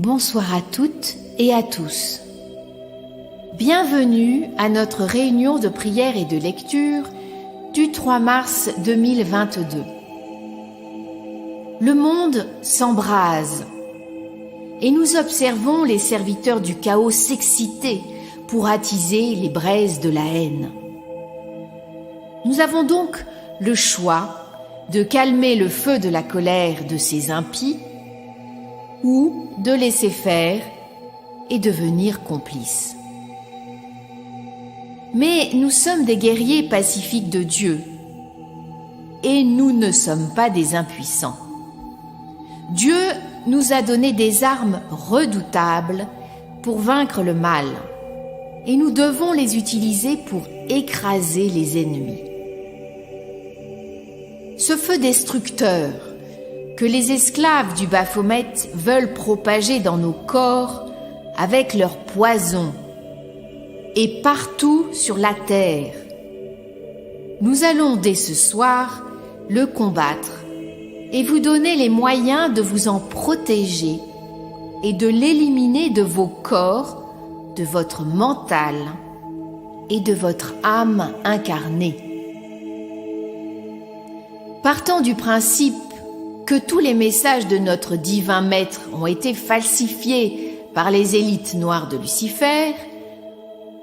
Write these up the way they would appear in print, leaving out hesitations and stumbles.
Bonsoir à toutes et à tous. Bienvenue à notre réunion de prière et de lecture du 3 mars 2022. Le monde s'embrase et nous observons les serviteurs du chaos s'exciter pour attiser les braises de la haine. Nous avons donc le choix de calmer le feu de la colère de ces impies ou de laisser faire et devenir complices. Mais nous sommes des guerriers pacifiques de Dieu et nous ne sommes pas des impuissants. Dieu nous a donné des armes redoutables pour vaincre le mal et nous devons les utiliser pour écraser les ennemis. Ce feu destructeur que les esclaves du Baphomet veulent propager dans nos corps avec leur poison et partout sur la terre. Nous allons dès ce soir le combattre et vous donner les moyens de vous en protéger et de l'éliminer de vos corps, de votre mental et de votre âme incarnée. Partant du principe que tous les messages de notre divin maître ont été falsifiés par les élites noires de Lucifer,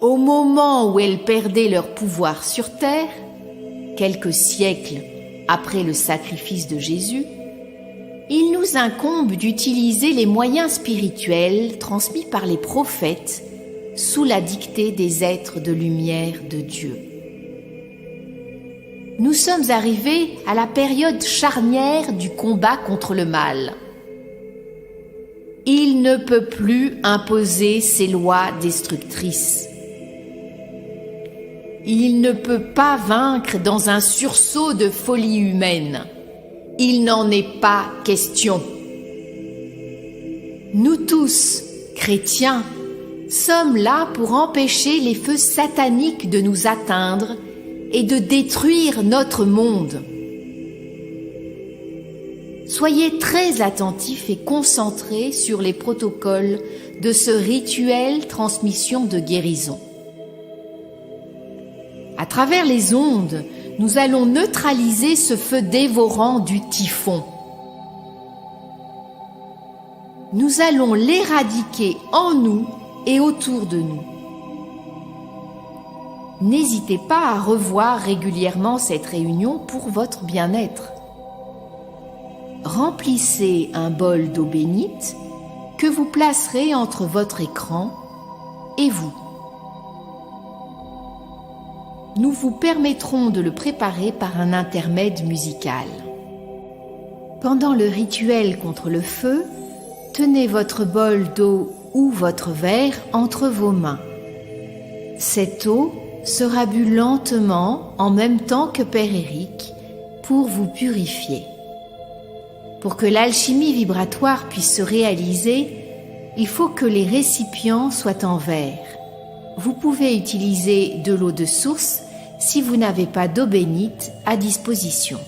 au moment où elles perdaient leur pouvoir sur terre, quelques siècles après le sacrifice de Jésus, il nous incombe d'utiliser les moyens spirituels transmis par les prophètes sous la dictée des êtres de lumière de Dieu. Nous sommes arrivés à la période charnière du combat contre le mal. Il ne peut plus imposer ses lois destructrices. Il ne peut pas vaincre dans un sursaut de folie humaine. Il n'en est pas question. Nous tous, chrétiens, sommes là pour empêcher les feux sataniques de nous atteindre et de détruire notre monde. Soyez très attentifs et concentrés sur les protocoles de ce rituel transmission de guérison. À travers les ondes, nous allons neutraliser ce feu dévorant du typhon. Nous allons l'éradiquer en nous et autour de nous. N'hésitez pas à revoir régulièrement cette réunion pour votre bien-être. Remplissez un bol d'eau bénite que vous placerez entre votre écran et vous. Nous vous permettrons de le préparer par un intermède musical. Pendant le rituel contre le feu, tenez votre bol d'eau ou votre verre entre vos mains. Cette eau sera bu lentement en même temps que Père Éric pour vous purifier. Pour que l'alchimie vibratoire puisse se réaliser, il faut que les récipients soient en verre. Vous pouvez utiliser de l'eau de source si vous n'avez pas d'eau bénite à disposition.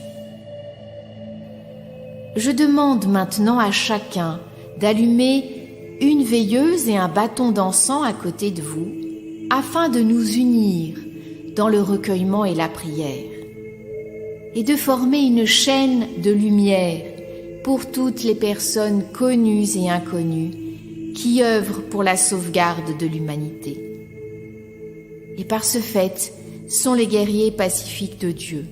Je demande maintenant à chacun d'allumer une veilleuse et un bâton d'encens à côté de vous afin de nous unir dans le recueillement et la prière et de former une chaîne de lumière pour toutes les personnes connues et inconnues qui œuvrent pour la sauvegarde de l'humanité. Et par ce fait, sont les guerriers pacifiques de Dieu.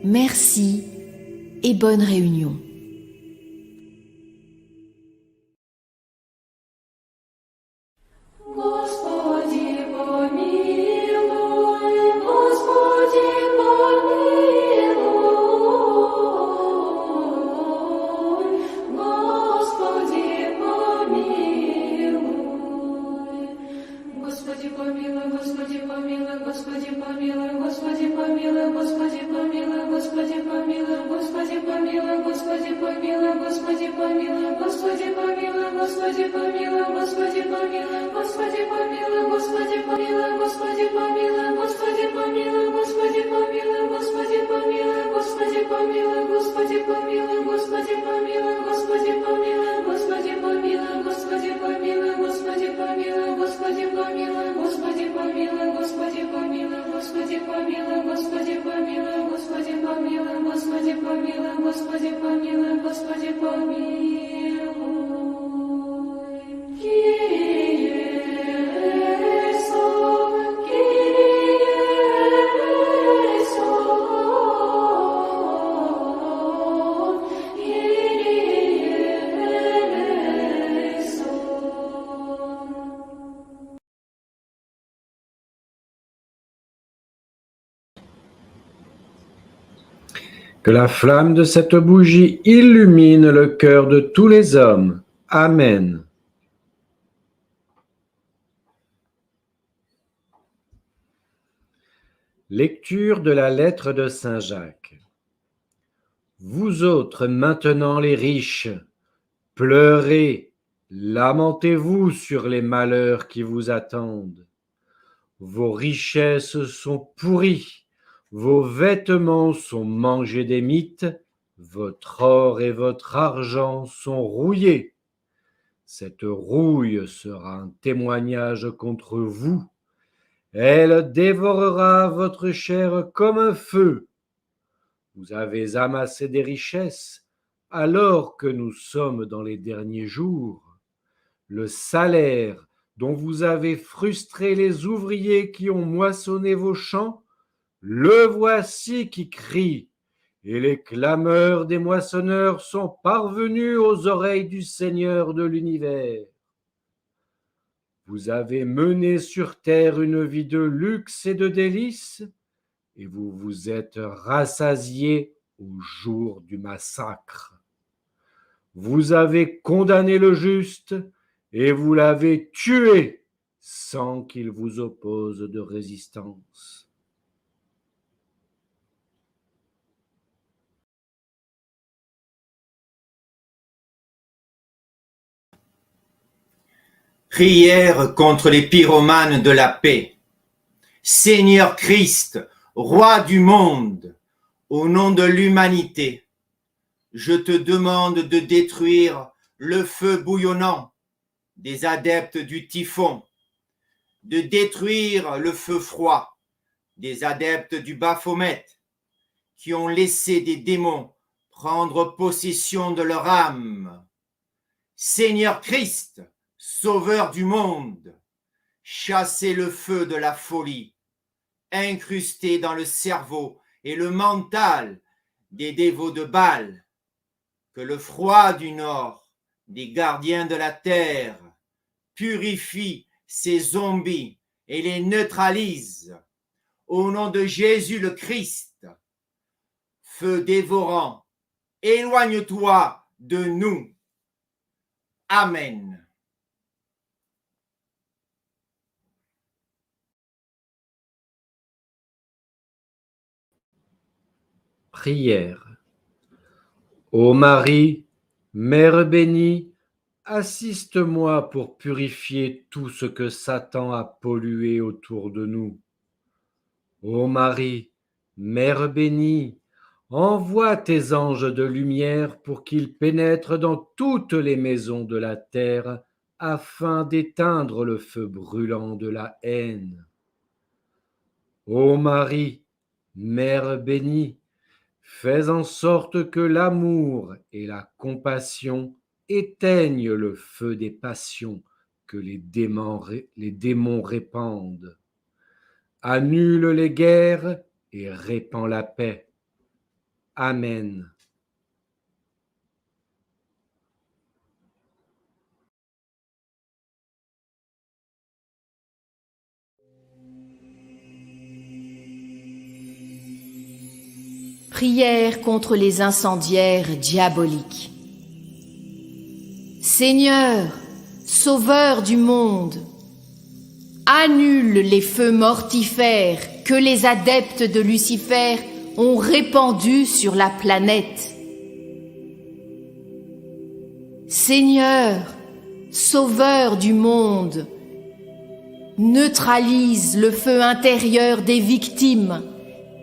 Merci et bonne réunion. Господи помилуй, Господи помилуй, Господи помилуй, Господи помилуй, Господи помилуй. Que la flamme de cette bougie illumine le cœur de tous les hommes. Amen. Lecture de la lettre de Saint Jacques. Vous autres, maintenant les riches, pleurez, lamentez-vous sur les malheurs qui vous attendent. Vos richesses sont pourries, vos vêtements sont mangés des mites, votre or et votre argent sont rouillés. Cette rouille sera un témoignage contre vous. Elle dévorera votre chair comme un feu. Vous avez amassé des richesses alors que nous sommes dans les derniers jours. Le salaire dont vous avez frustré les ouvriers qui ont moissonné vos champs, le voici qui crie, et les clameurs des moissonneurs sont parvenues aux oreilles du Seigneur de l'univers. Vous avez mené sur terre une vie de luxe et de délices, et vous vous êtes rassasiés au jour du massacre. Vous avez condamné le juste, et vous l'avez tué sans qu'il vous oppose de résistance. Prière contre les pyromanes de la paix. Seigneur Christ, Roi du monde, au nom de l'humanité, je te demande de détruire le feu bouillonnant des adeptes du typhon, de détruire le feu froid des adeptes du Baphomet, qui ont laissé des démons prendre possession de leur âme. Seigneur Christ, Sauveur du monde, chassez le feu de la folie, incrusté dans le cerveau et le mental des dévots de Baal, que le froid du nord des gardiens de la terre purifie ces zombies et les neutralise. Au nom de Jésus le Christ, feu dévorant, éloigne-toi de nous. Amen. Prière. Ô Marie, Mère bénie, assiste-moi pour purifier tout ce que Satan a pollué autour de nous. Ô Marie, Mère bénie, envoie tes anges de lumière pour qu'ils pénètrent dans toutes les maisons de la terre afin d'éteindre le feu brûlant de la haine. Ô Marie, Mère bénie, fais en sorte que l'amour et la compassion éteignent le feu des passions que les démons répandent. Annule les guerres et répand la paix. Amen. Prière contre les incendiaires diaboliques. Seigneur, Sauveur du monde, annule les feux mortifères que les adeptes de Lucifer ont répandus sur la planète. Seigneur, Sauveur du monde, neutralise le feu intérieur des victimes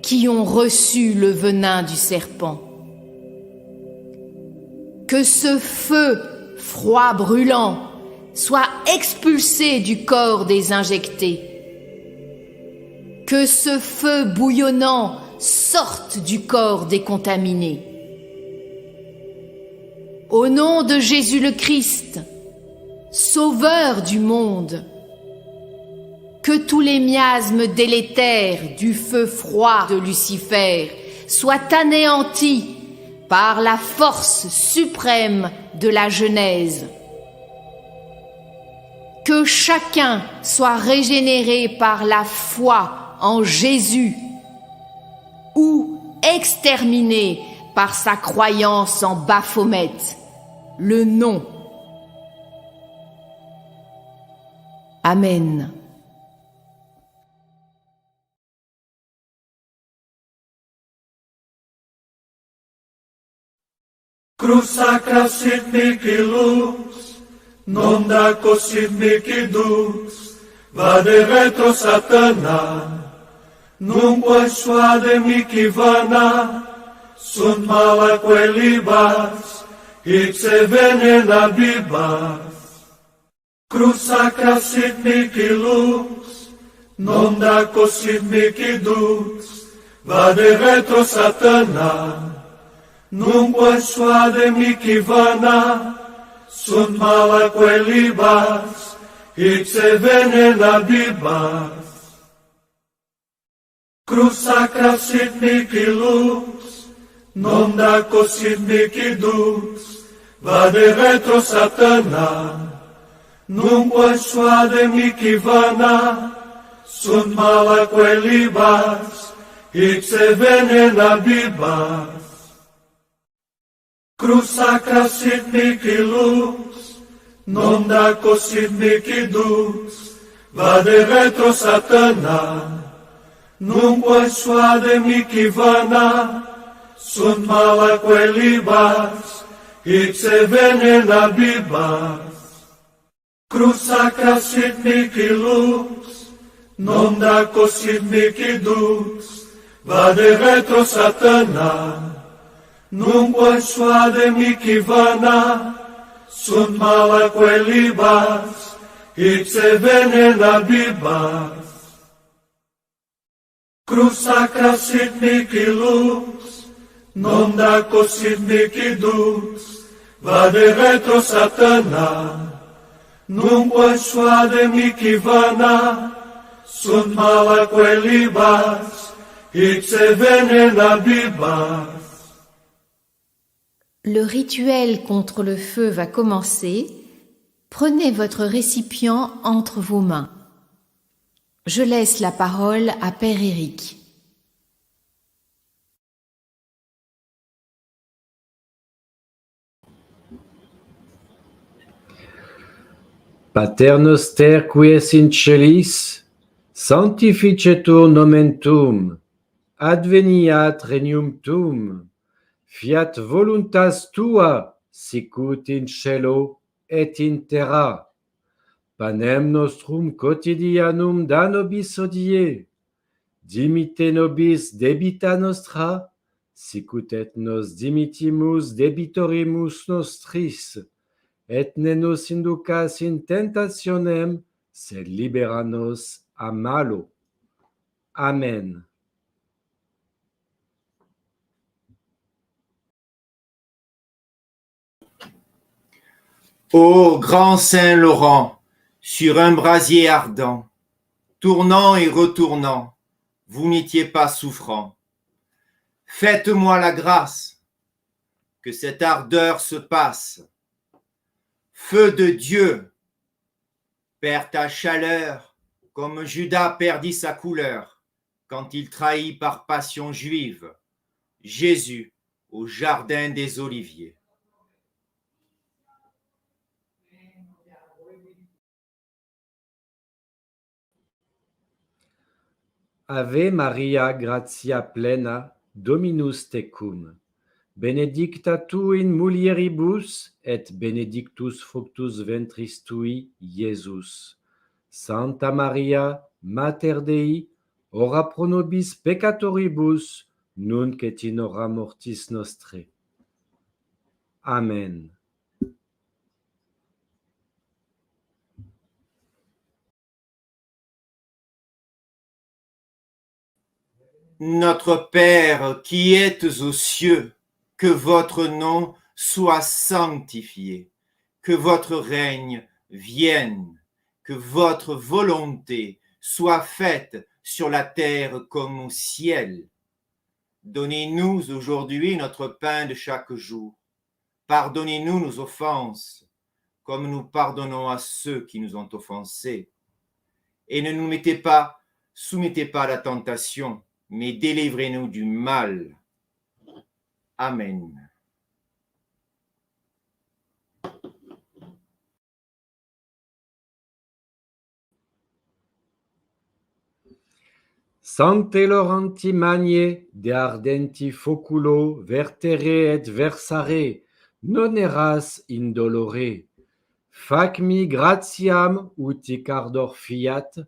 qui ont reçu le venin du serpent. Que ce feu froid brûlant soit expulsé du corps des injectés. Que ce feu bouillonnant sorte du corps des contaminés. Au nom de Jésus le Christ, Sauveur du monde, que tous les miasmes délétères du feu froid de Lucifer soient anéantis par la force suprême de la Genèse. Que chacun soit régénéré par la foi en Jésus ou exterminé par sa croyance en Baphomet, le nom. Amen. Cruz sacra sit mihi lux, non daco sit mihi dux, vade retro Satana, nunque suade mihi vana, sunt malaque libas, ipse venena bibas. Cruz sacra sit mihi lux, non daco sit mihi dux, vade retro Satana, nunque suade mihi vana, sunt malaque libas, ipse venena bibas. Cruz sacra sit mihi lux, non daco sit mihi dux, vade retro Satana, nunque suade mihi vana, sunt malaque libas, ipse venena bibas. Cruz sacra sit mihi lux, non daco sit mihi dux, vade retro Satana, nunque suade mihi vana, sunt malaque libas, ipse venena bibas. Cruz sacra sit mihi lux, non daco sit mihi dux, vade retro Satana, nunque suade mihi vana, sunt malaque libas, ipse venena bibas. Cruz sacra sit mihi lux, non daco sit mihi dux, vade retro Satana, nunque suade mihi vana, sunt malaque libas, ipse venena bibas. Le rituel contre le feu va commencer. Prenez votre récipient entre vos mains. Je laisse la parole à Père Éric. Pater noster qui es in celis, sanctificetur nomen tuum, adveniat regnum tuum, fiat voluntas tua, sicut in cielo et in terra. Panem nostrum quotidianum da nobis hodie, dimitte nobis debita nostra, sicut et nos dimittimus debitorimus nostris, et ne nos inducas in tentationem, sed libera nos a malo. Amen. Ô grand Saint Laurent, sur un brasier ardent, tournant et retournant, vous n'étiez pas souffrant. Faites-moi la grâce que cette ardeur se passe. Feu de Dieu, perds ta chaleur, comme Judas perdit sa couleur quand il trahit par passion juive Jésus au jardin des Oliviers. Ave Maria, gratia plena, Dominus tecum. Benedicta tu in mulieribus, et benedictus fructus ventris tui, Iesus. Santa Maria, Mater Dei, ora pro nobis peccatoribus, nunc et in hora mortis nostrae. Amen. Notre Père qui êtes aux cieux, que votre nom soit sanctifié, que votre règne vienne, que votre volonté soit faite sur la terre comme au ciel. Donnez-nous aujourd'hui notre pain de chaque jour. Pardonnez-nous nos offenses, comme nous pardonnons à ceux qui nous ont offensés. Et ne nous soumettez pas à la tentation, mais délivrez-nous du mal. Amen. Sancte Laurenti Magne, de ardenti foculo, vertere et versare, non eras indolore. Fac mi gratiam utic ardor fiat,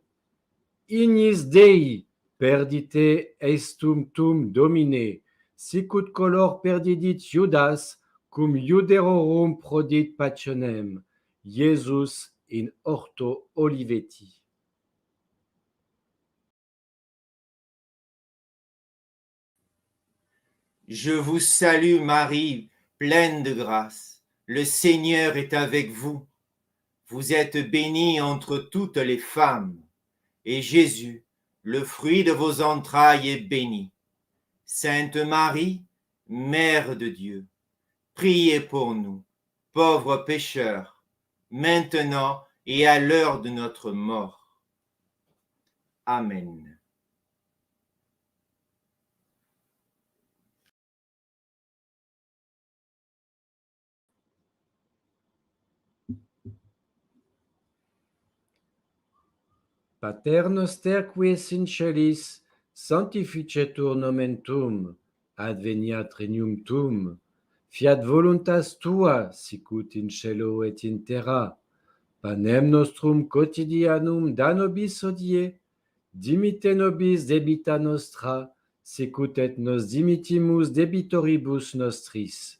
ignis Dei, perdite estum tum Domine, sicut color perdidit Judas, cum iuderorum prodit passionem, Iesus in orto Oliveti. Je vous salue Marie, pleine de grâce. Le Seigneur est avec vous. Vous êtes bénie entre toutes les femmes, et Jésus, le fruit de vos entrailles, est béni. Sainte Marie, Mère de Dieu, priez pour nous, pauvres pécheurs, maintenant et à l'heure de notre mort. Amen. Pater noster qui es in celis, sanctificetur nomen tuum, adveniat regnum tuum, fiat voluntas tua, sicut in cielo et in terra. Panem nostrum quotidianum da nobis hodie, dimitte nobis debita nostra, sicut et nos dimittimus debitoribus nostris.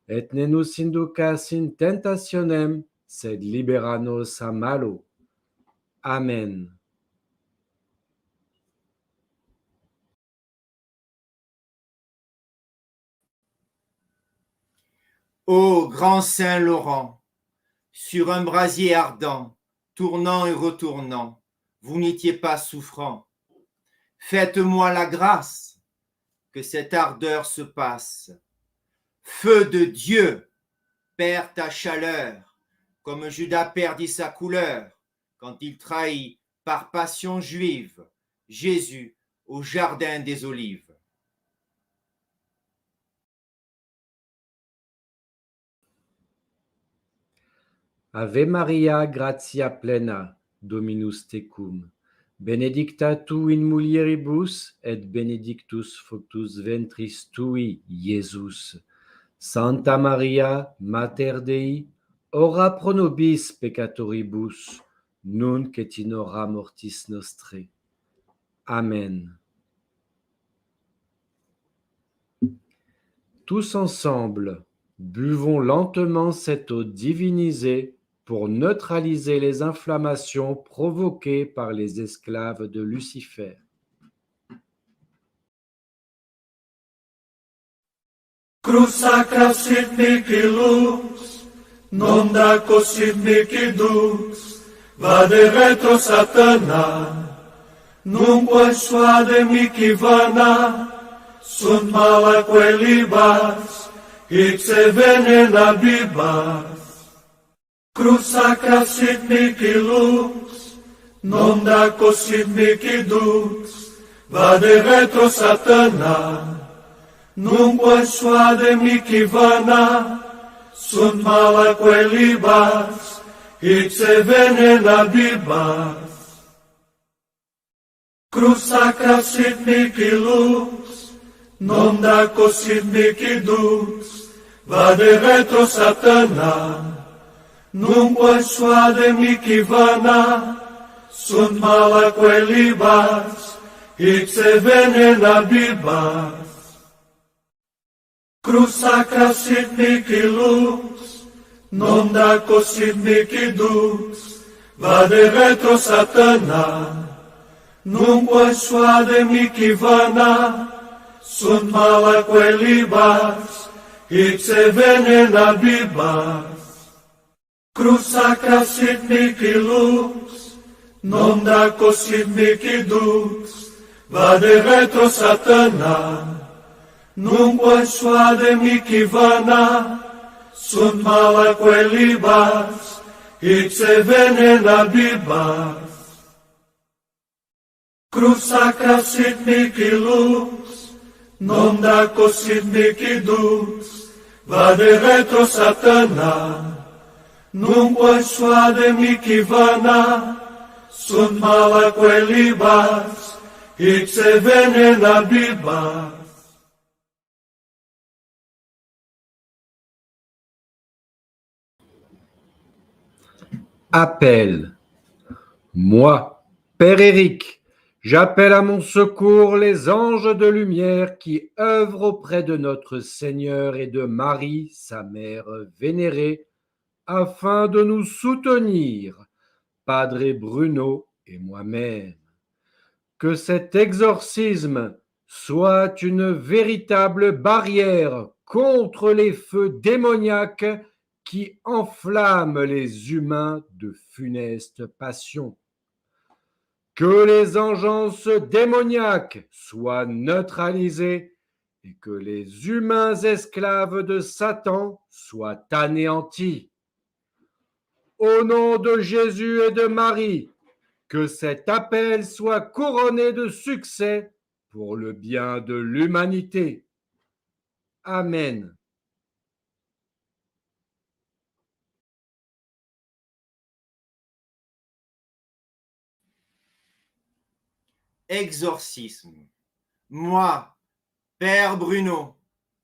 Et ne nous inducas in tentationem, sed libera nos a malo. Amen. Ô grand Saint Laurent, sur un brasier ardent, tournant et retournant, vous n'étiez pas souffrant. Faites-moi la grâce que cette ardeur se passe. Feu de Dieu, perds ta chaleur, comme Judas perdit sa couleur quand il trahit par passion juive Jésus au jardin des Olives. Ave Maria, gratia plena, Dominus tecum, benedicta tu in mulieribus, et benedictus fructus ventris tui, Iesus. Santa Maria, Mater Dei, ora pro nobis peccatoribus, nunc et in hora mortis nostrae. Amen. Tous ensemble, buvons lentement cette eau divinisée pour neutraliser les inflammations provoquées par les esclaves de Lucifer. Cruz sacra sit mihi lux, non daco sit mihi dux, vade retro Satana, nunque suade mihi vana, sunt malaque libas, ipse venena bibas. Cruz sacra sit mihi lux, non daco sit mihi dux, vade retro Satana, nunque suade mihi vana, sunt malaque libas, ipse venena bibas. Cruz sacra sit mihi lux, non daco sit mihi dux, vade retro Satana, nunque suade mihi vana, sunt malaque libas, ipse venena bibas. Cruz sacra sit mihi lux, non daco sit mihi dux, vade retro Satana, nunque suade mihi vana, sunt malaque libas, ipse venena bibas. Cruz sacra sit mihi lux, non daco sit mihi dux, vade retro Satana, nunque suade mihi vana, sunt malaque libas, ipse venena bibas. Cruz sacra sit mihi lux, non da cosit micidus, vade retro Satana, nunquam suade mici vana, sunt malaque libas, ipse venena bibas. Appel. Moi, Père Éric, j'appelle à mon secours les anges de lumière qui œuvrent auprès de notre Seigneur et de Marie, sa mère vénérée, afin de nous soutenir, Padre Bruno et moi-même. Que cet exorcisme soit une véritable barrière contre les feux démoniaques qui enflamment les humains de funestes passions. Que les engences démoniaques soient neutralisées et que les humains esclaves de Satan soient anéantis. Au nom de Jésus et de Marie, que cet appel soit couronné de succès pour le bien de l'humanité. Amen. Exorcisme. Moi, Père Bruno,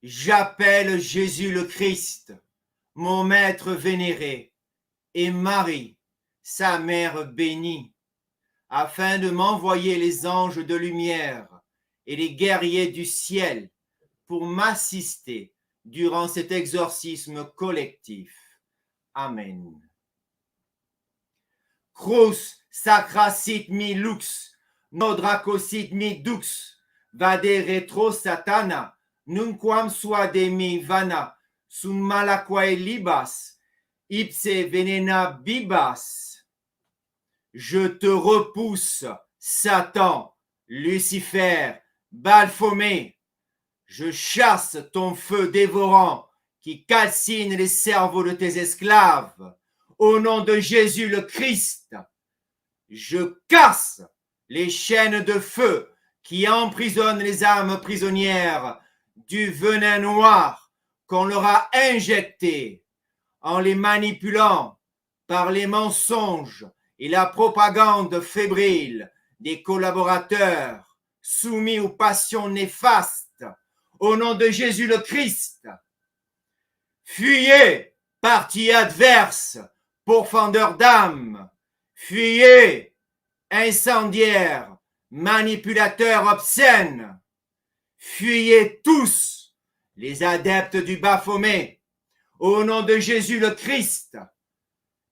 j'appelle Jésus le Christ, mon Maître vénéré, et Marie, sa mère bénie, afin de m'envoyer les anges de lumière et les guerriers du ciel pour m'assister durant cet exorcisme collectif. Amen. Crus sacra sit mi lux, nodraco sit mi dux, vade retro Satana, nunquam suade mi vana, sunt malaquae libas, ipse venena bibas. Je te repousse, Satan, Lucifer, Baphomet. Je chasse ton feu dévorant qui calcine les cerveaux de tes esclaves. Au nom de Jésus le Christ, je casse les chaînes de feu qui emprisonnent les âmes prisonnières du venin noir qu'on leur a injecté en les manipulant par les mensonges et la propagande fébrile des collaborateurs soumis aux passions néfastes. Au nom de Jésus le Christ, fuyez, partis adverses, pourfendeurs d'âmes, fuyez, incendiaires, manipulateurs obscènes, fuyez tous, les adeptes du Baphomet. Au nom de Jésus le Christ,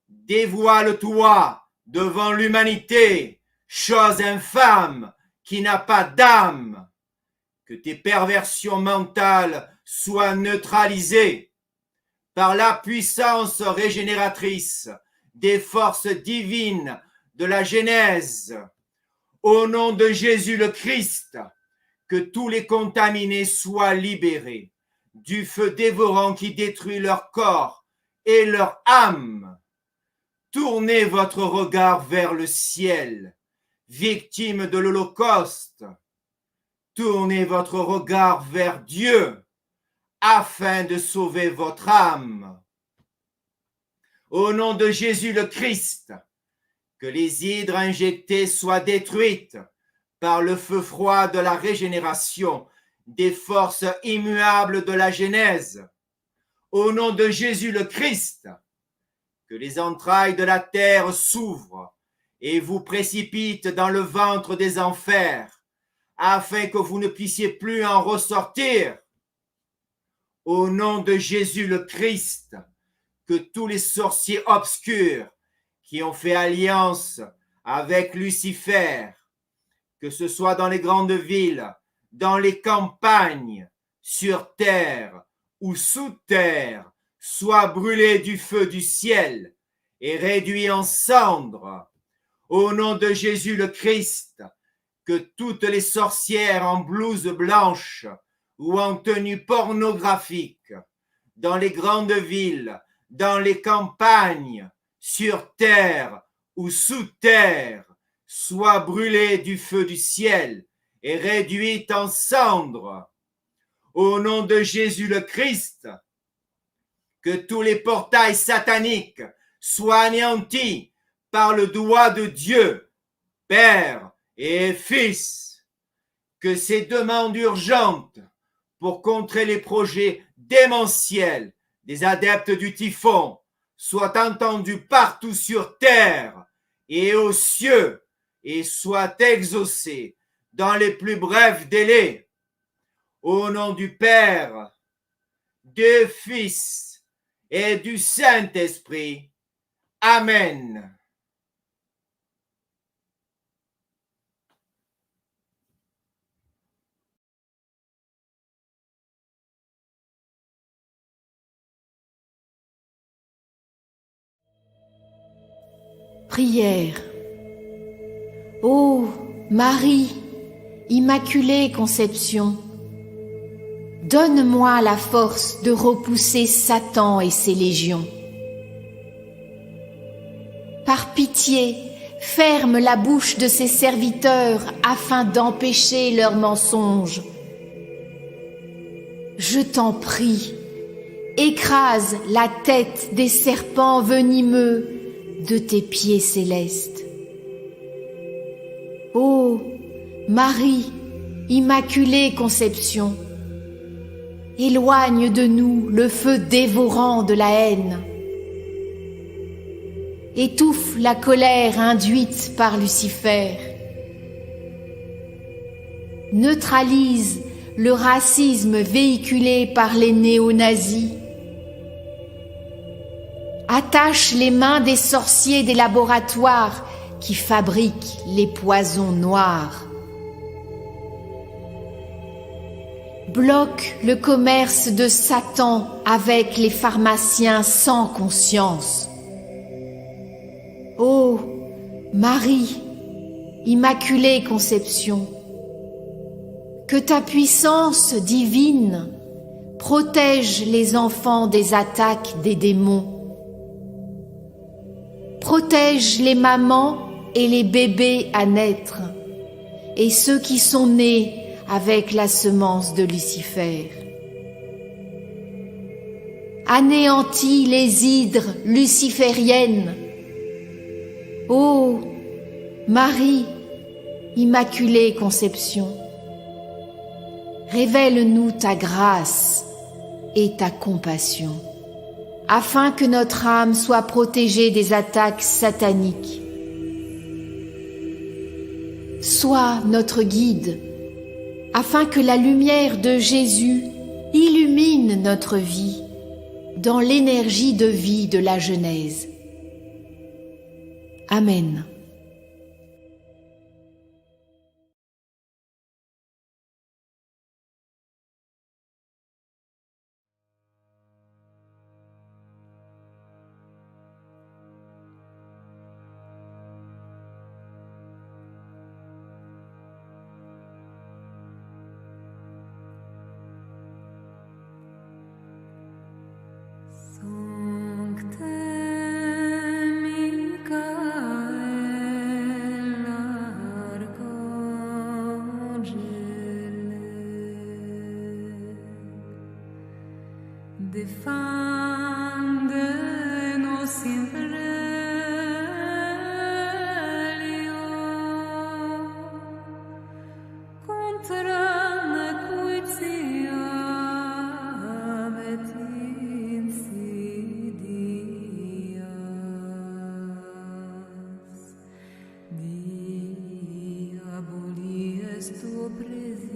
dévoile-toi devant l'humanité, chose infâme qui n'a pas d'âme. Que tes perversions mentales soient neutralisées par la puissance régénératrice des forces divines de la Genèse. Au nom de Jésus le Christ, que tous les contaminés soient libérés du feu dévorant qui détruit leur corps et leur âme. Tournez votre regard vers le ciel, victime de l'Holocauste. Tournez votre regard vers Dieu afin de sauver votre âme. Au nom de Jésus le Christ, que les hydres injectées soient détruites par le feu froid de la régénération des forces immuables de la Genèse. Au nom de Jésus le Christ, que les entrailles de la terre s'ouvrent et vous précipitent dans le ventre des enfers, afin que vous ne puissiez plus en ressortir. Au nom de Jésus le Christ, que tous les sorciers obscurs qui ont fait alliance avec Lucifer, que ce soit dans les grandes villes, dans les campagnes, sur terre ou sous terre, soient brûlés du feu du ciel et réduits en cendres. Au nom de Jésus le Christ, que toutes les sorcières en blouse blanche ou en tenue pornographique, dans les grandes villes, dans les campagnes, sur terre ou sous terre, soient brûlées du feu du ciel et réduites en cendres. au nom de Jésus le Christ, que tous les portails sataniques soient anéantis par le doigt de Dieu, Père et Fils, que ces demandes urgentes pour contrer les projets démentiels des adeptes du typhon soient entendues partout sur terre et aux cieux et soient exaucées dans les plus brefs délais. Au nom du Père, du Fils et du Saint-Esprit. Amen. Prière. Ô Marie, Immaculée Conception, donne-moi la force de repousser Satan et ses légions. Par pitié, ferme la bouche de ses serviteurs afin d'empêcher leurs mensonges. Je t'en prie, écrase la tête des serpents venimeux de tes pieds célestes. Ô Marie, Immaculée Conception, éloigne de nous le feu dévorant de la haine. Étouffe la colère induite par Lucifer. Neutralise le racisme véhiculé par les néo-nazis. Attache les mains des sorciers des laboratoires qui fabriquent les poisons noirs. Bloque le commerce de Satan avec les pharmaciens sans conscience. Ô Marie, Immaculée Conception, que ta puissance divine protège les enfants des attaques des démons. Protège les mamans et les bébés à naître, et ceux qui sont nés avec la semence de Lucifer. Anéantis les hydres lucifériennes. Ô Marie, Immaculée Conception, révèle-nous ta grâce et ta compassion, afin que notre âme soit protégée des attaques sataniques. Sois notre guide, afin que la lumière de Jésus illumine notre vie dans l'énergie de vie de la Genèse. Amen. Defende-nos siempre, contra nequitiam et insidias. Diaboli est tuo presidium.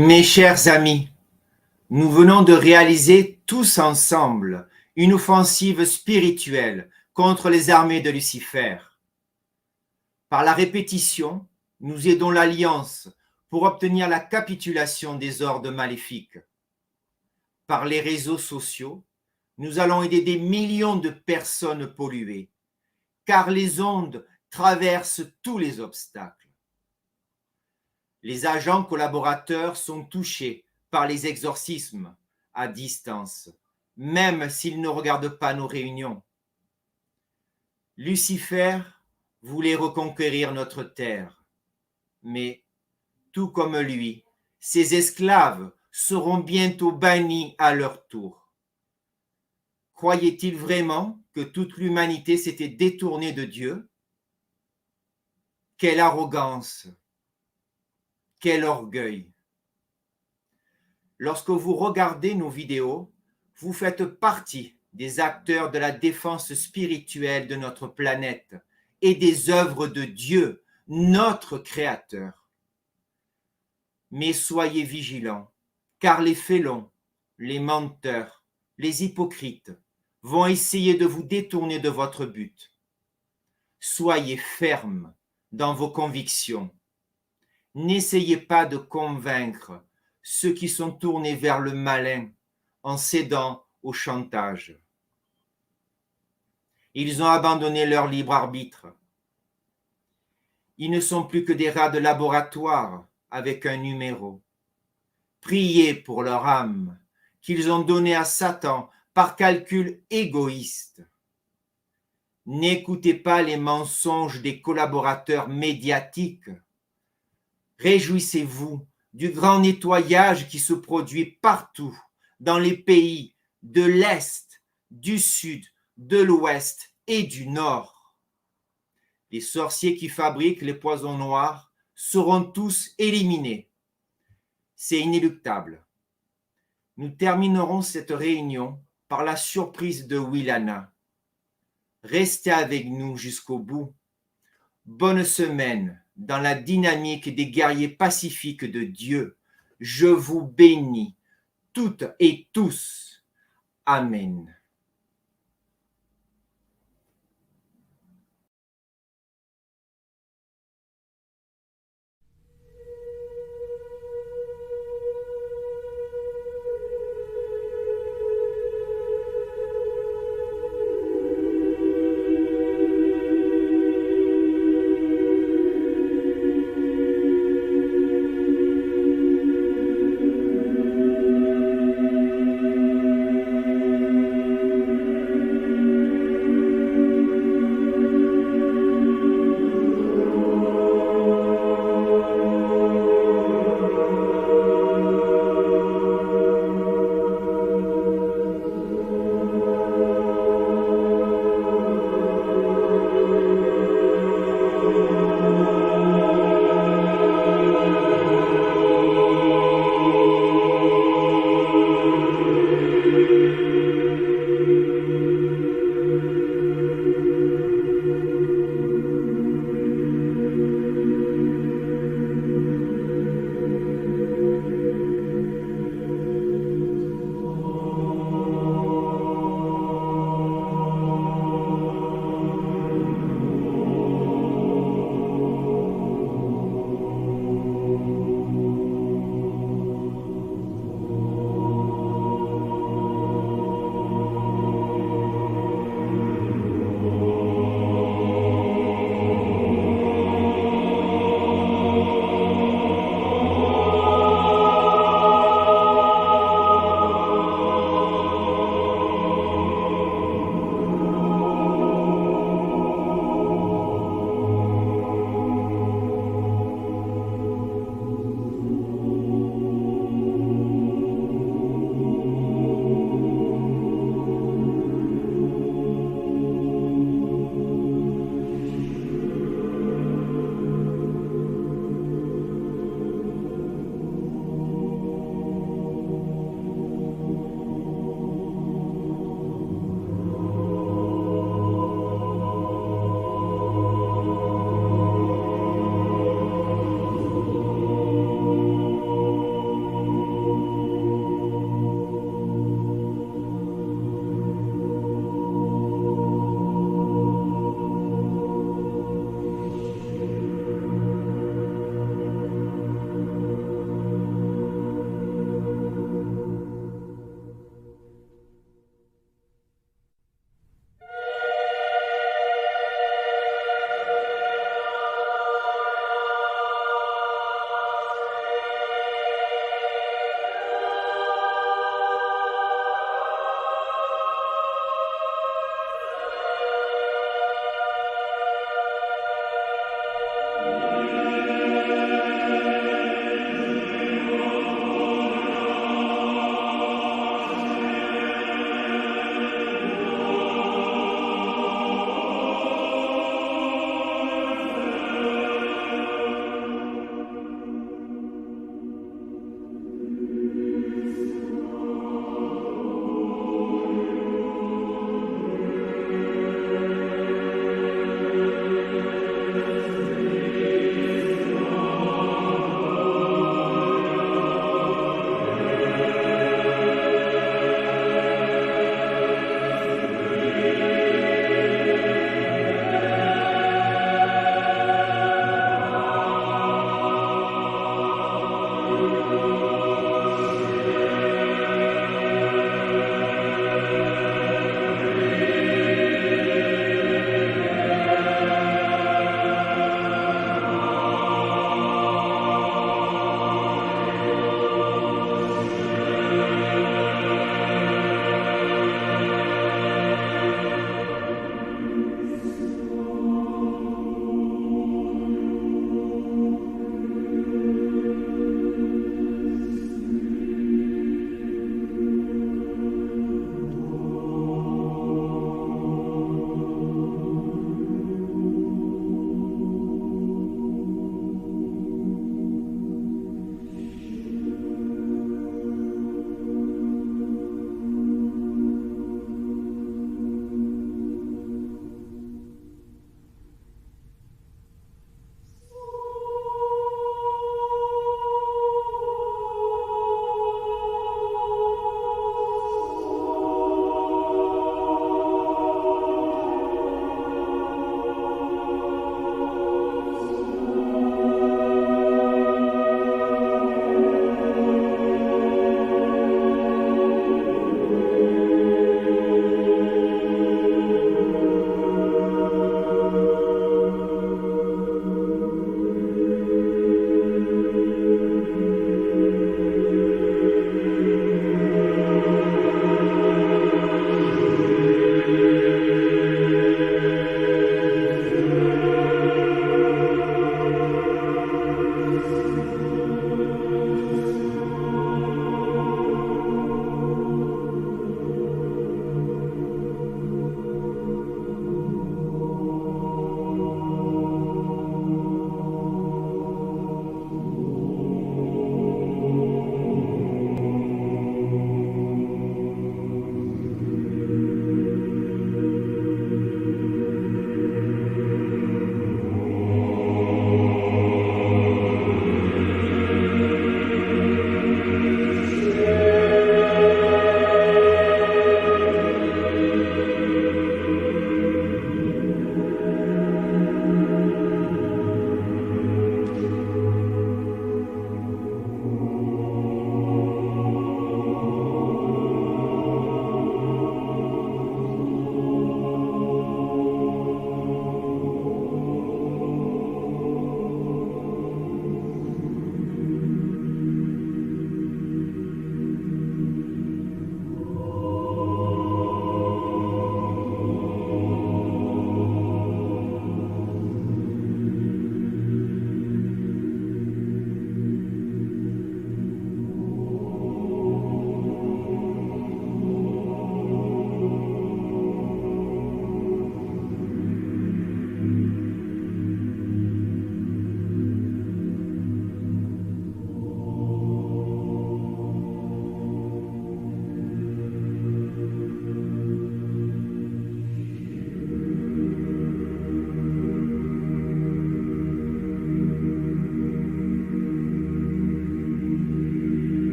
Mes chers amis, nous venons de réaliser tous ensemble une offensive spirituelle contre les armées de Lucifer. Par la répétition, nous aidons l'Alliance pour obtenir la capitulation des ordres maléfiques. Par les réseaux sociaux, nous allons aider des millions de personnes polluées, car les ondes traversent tous les obstacles. Les agents collaborateurs sont touchés par les exorcismes à distance, même s'ils ne regardent pas nos réunions. Lucifer voulait reconquérir notre terre, mais tout comme lui, ses esclaves seront bientôt bannis à leur tour. Croyait-il vraiment que toute l'humanité s'était détournée de Dieu? Quelle arrogance! Quel orgueil! Lorsque vous regardez nos vidéos, vous faites partie des acteurs de la défense spirituelle de notre planète et des œuvres de Dieu, notre Créateur. Mais soyez vigilants, car les félons, les menteurs, les hypocrites vont essayer de vous détourner de votre but. Soyez fermes dans vos convictions. N'essayez pas de convaincre ceux qui sont tournés vers le malin en cédant au chantage. Ils ont abandonné leur libre arbitre. Ils ne sont plus que des rats de laboratoire avec un numéro. Priez pour leur âme qu'ils ont donnée à Satan par calcul égoïste. N'écoutez pas les mensonges des collaborateurs médiatiques. Réjouissez-vous du grand nettoyage qui se produit partout dans les pays de l'Est, du Sud, de l'Ouest et du Nord. Les sorciers qui fabriquent les poisons noirs seront tous éliminés. C'est inéluctable. Nous terminerons cette réunion par la surprise de Willana. Restez avec nous jusqu'au bout. Bonne semaine dans la dynamique des guerriers pacifiques de Dieu. Je vous bénis toutes et tous. Amen.